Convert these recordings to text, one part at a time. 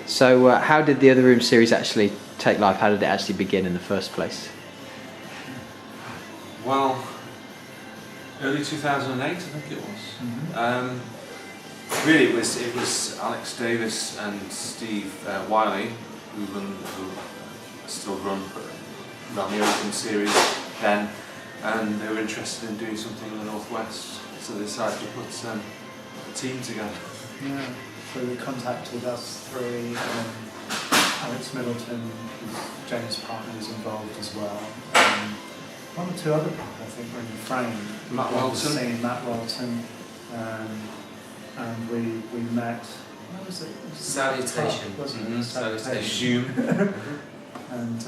So how did the Other Room series actually take life? How did it actually begin in the first place? Well, early 2008, I think it was. Really, it was Alex Davies and Steve Wiley who still run the Open series then, and they were interested in doing something in the Northwest, so they decided to put a team together. Yeah, so they contacted us three. Alex Middleton, who's James' partner, was involved as well. One or two other people, I think, were in the frame. Matt Welton. Matt Welton. And we met. What was it? Salutation. Wasn't it? Salutation. And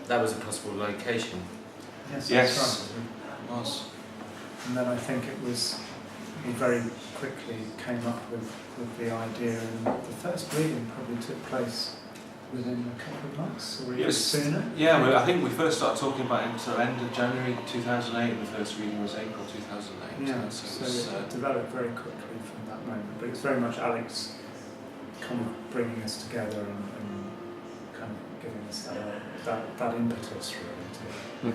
that was a possible location. Yes. Yes. That's right. It was. And then I think it was, he very quickly came up with the idea, and the first reading probably took place within a couple of months, or even sooner. Yeah, well, I think we first started talking about it until end of January 2008, and the first reading was April 2008. Yeah, so it developed very quickly from that moment, but it's very much Alex kind of bringing us together and kind of giving us that impetus really.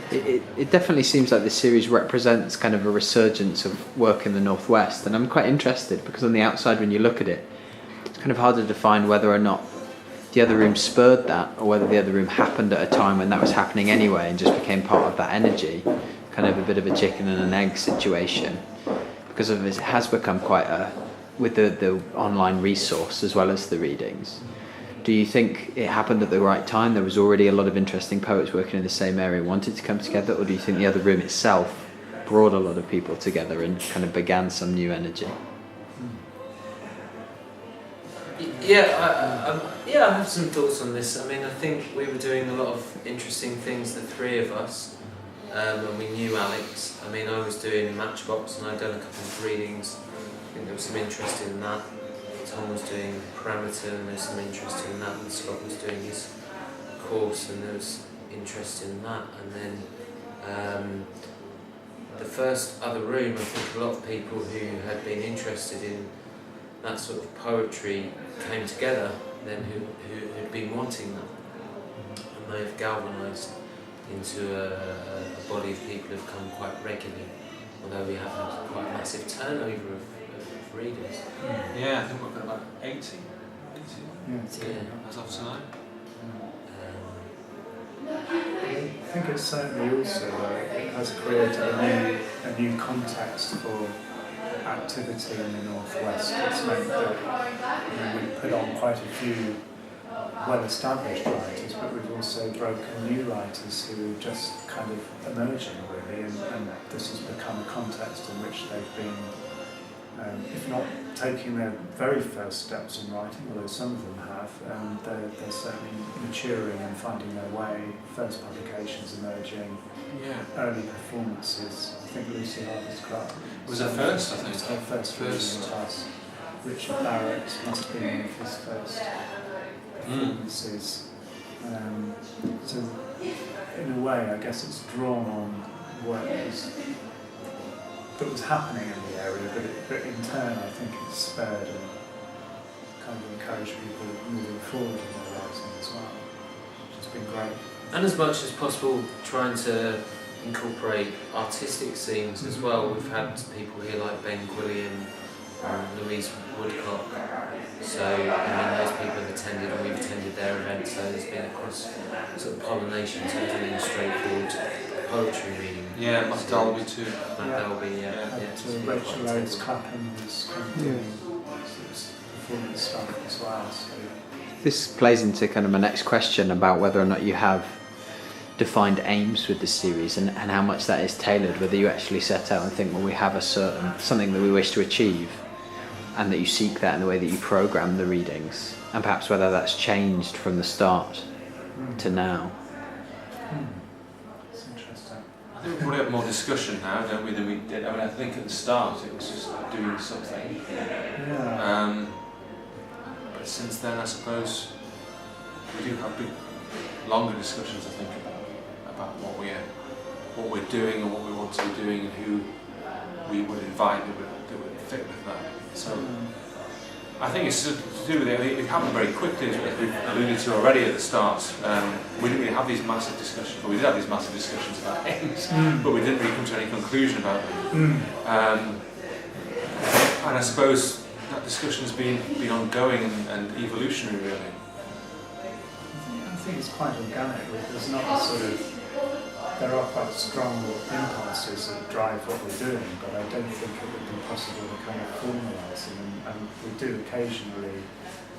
It definitely seems like this series represents kind of a resurgence of work in the Northwest, and I'm quite interested because on the outside when you look at it, it's kind of hard to define whether or not the Other Room spurred that or whether the Other Room happened at a time when that was happening anyway and just became part of that energy, kind of a bit of a chicken and an egg situation, because of it has become quite a, with the online resource as well as the readings. Do you think it happened at the right time? There was already a lot of interesting poets working in the same area wanted to come together, or do you think the Other Room itself brought a lot of people together and kind of began some new energy? I have some thoughts on this. I mean, I think we were doing a lot of interesting things, the three of us, and we knew Alex. I mean, I was doing Matchbox and I'd done a couple of readings. I think there was some interest in that. Tom was doing Parameter and there's some interest in that, and Scott was doing his course and there was interest in that. And then the first Other Room, I think a lot of people who had been interested in that sort of poetry came together then who had been wanting that, and they've galvanised into a body of people who've come quite regularly, although we have had quite a massive turnover of readers. Yeah, I think we've got about 80 Yeah. as of tonight. I think it's certainly also it has created a new context for activity in the Northwest. It's meant that we put on quite a few well-established writers, but we've also broken new writers who are just kind of emerging really, and this has become a context in which they've been, if not taking their very first steps in writing, although some of them have, they're certainly maturing and finding their way, first publications emerging, early performances. I think Lucy Harvest Clark was her first, I think. It was her first reading class. Richard Barrett must have been one of his first performances. So in a way, I guess it's drawn on work that was happening in the area, but in turn I think it's spurred and kind of encouraged people moving forward in their writing as well, which has been great. And as much as possible trying to incorporate artistic scenes as well. We've had people here like Ben Quillian and Louise Woodcock, so I mean those people have attended and we've attended their events, so there's been a cross sort of pollination to doing a straightforward poetry reading. Yeah, Matt Dalby too. Dalby, So Rachel Rose Clapham was kind of doing performance stuff as well. So. This plays into kind of my next question about whether or not you have defined aims with the series and how much that is tailored, whether you actually set out and think, well, we have a certain something that we wish to achieve, and that you seek that in the way that you program the readings, and perhaps whether that's changed from the start to now. That's interesting. I think we probably have more discussion now, don't we, than we did. I mean, I think at the start it was just like doing something. Yeah. But since then, I suppose we do have big, longer discussions. I think about what we're doing and what we want to be doing and who we would invite that would fit with that. So I think it's to do with it. I mean, it happened very quickly, as we've alluded to already at the start. We didn't really have these massive discussions, or we did have these massive discussions about aims, but we didn't really come to any conclusion about them. And I suppose that discussion's been ongoing and evolutionary, really. I think it's quite organic. There's not a sort of, there are quite strong impulses that drive what we're doing, but I don't think it would be possible to kind of formalise them. And we do occasionally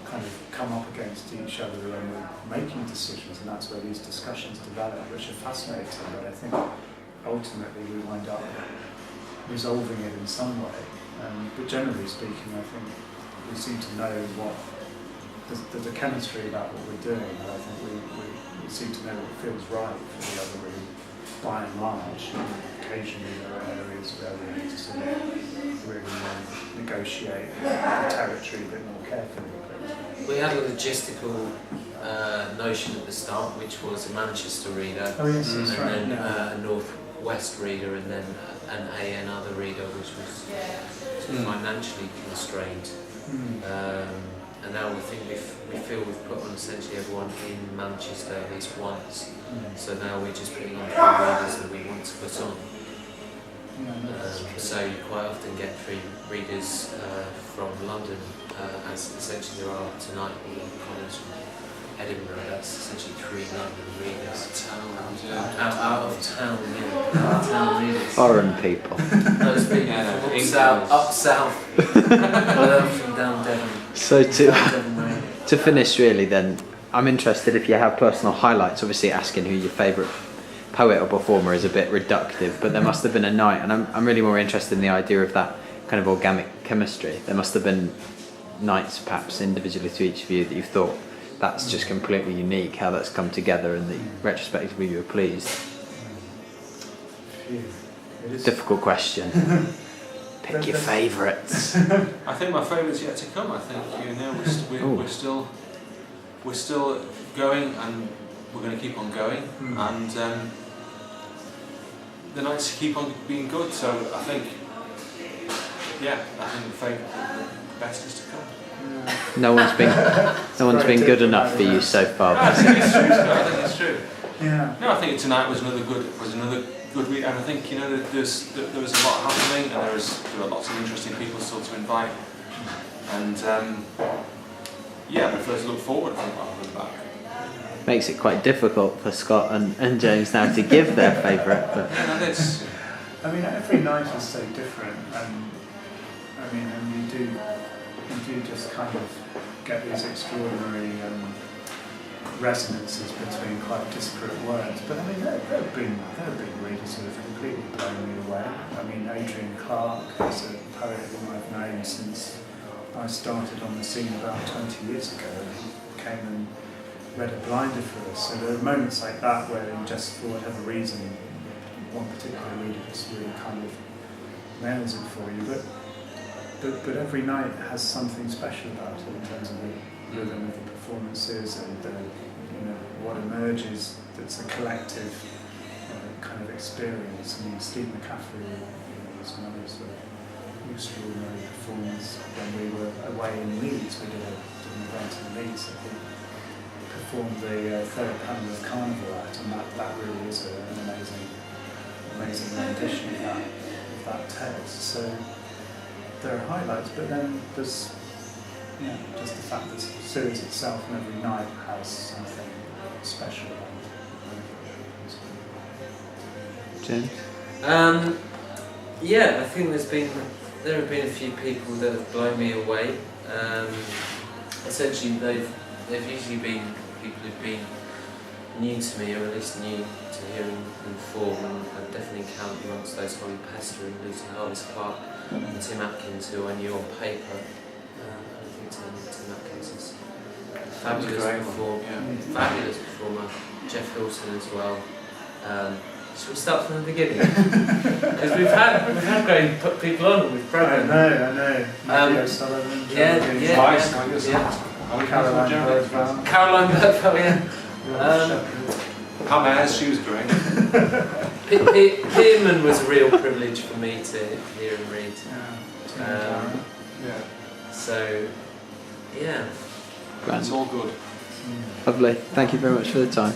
kind of come up against each other when we're making decisions, and that's where these discussions develop, which are fascinating. But I think ultimately we wind up resolving it in some way. But generally speaking, I think we seem to know what there's a chemistry about what we're doing, and I think we seem to know what feels right for the other, really, by and large. And occasionally there are areas where we need to sort of really negotiate the territory a bit more carefully. We had a logistical notion at the start, which was a Manchester reader, Oh yes, that's and right. then a North West reader, and then an another reader, which was sort of financially constrained. And now we think we feel we've put on essentially everyone in Manchester at least once. So now we're just putting on 3 readers that we want to put on. So you quite often get 3 readers from London, as essentially there are tonight, all the Collins from Edinburgh. That's essentially 3 London readers. Out of town readers. Foreign people. Those people up south, from down Devon. So to finish really then, I'm interested if you have personal highlights. Obviously asking who your favourite poet or performer is a bit reductive, but there must have been a night, and I'm really more interested in the idea of that kind of organic chemistry. There must have been nights perhaps individually to each of you that you've thought that's just completely unique, how that's come together, and that retrospectively you were pleased. Difficult question. Pick your favourites. I think my favourite's yet to come. I think we're still going, and we're going to keep on going, and the nights keep on being good. So I think the best is to come. No one's been good enough for you so far. No, I think it's true. Scott. I think it's true. Yeah. No, I think tonight was another good week, and I think there was a lot happening, and there were lots of interesting people still to invite, and I prefer to look forward, I think, rather than back. Makes it quite difficult for Scott and James now to give their favourite. But I mean, every night is so different, and I mean, and you do just kind of get these extraordinary resonances between quite disparate words. But I mean, there have been readers who have completely blown me away. I mean, Adrian Clark is a poet whom I've known since I started on the scene about 20 years ago. He came and read a blinder for us. So there are moments like that where, just for whatever reason, one particular reader just really kind of nails it for you. But every night has something special about it in terms of the rhythm of the performances and what emerges. That's a collective kind of experience. I mean, Steve McCaffrey was another sort of extraordinary performance when we were away in Leeds. We did an event in Leeds that we performed the third panel of Carnival at, and that really is an amazing rendition of that text. So there are highlights, but then there's just the fact that the series itself and every night has something special about it. James? I think there have been a few people that have blown me away. Essentially, they've usually been people who've been new to me, or at least new to hearing them perform, and I definitely count amongst those Holly Pester and Lucy Harvest-Clark and Tim Atkins, who I knew on paper. I think Tim Atkins is a fabulous performer. Jeff Hilton as well. Should we start from the beginning? Because we've had great people on with programs. I know. Matthew O'Sullivan, Caroline Birdfell, How mad she was growing. Pearman was a real privilege for me to hear and read. Yeah. So Yeah. Grand. It's all good. Lovely. Thank you very much for the time.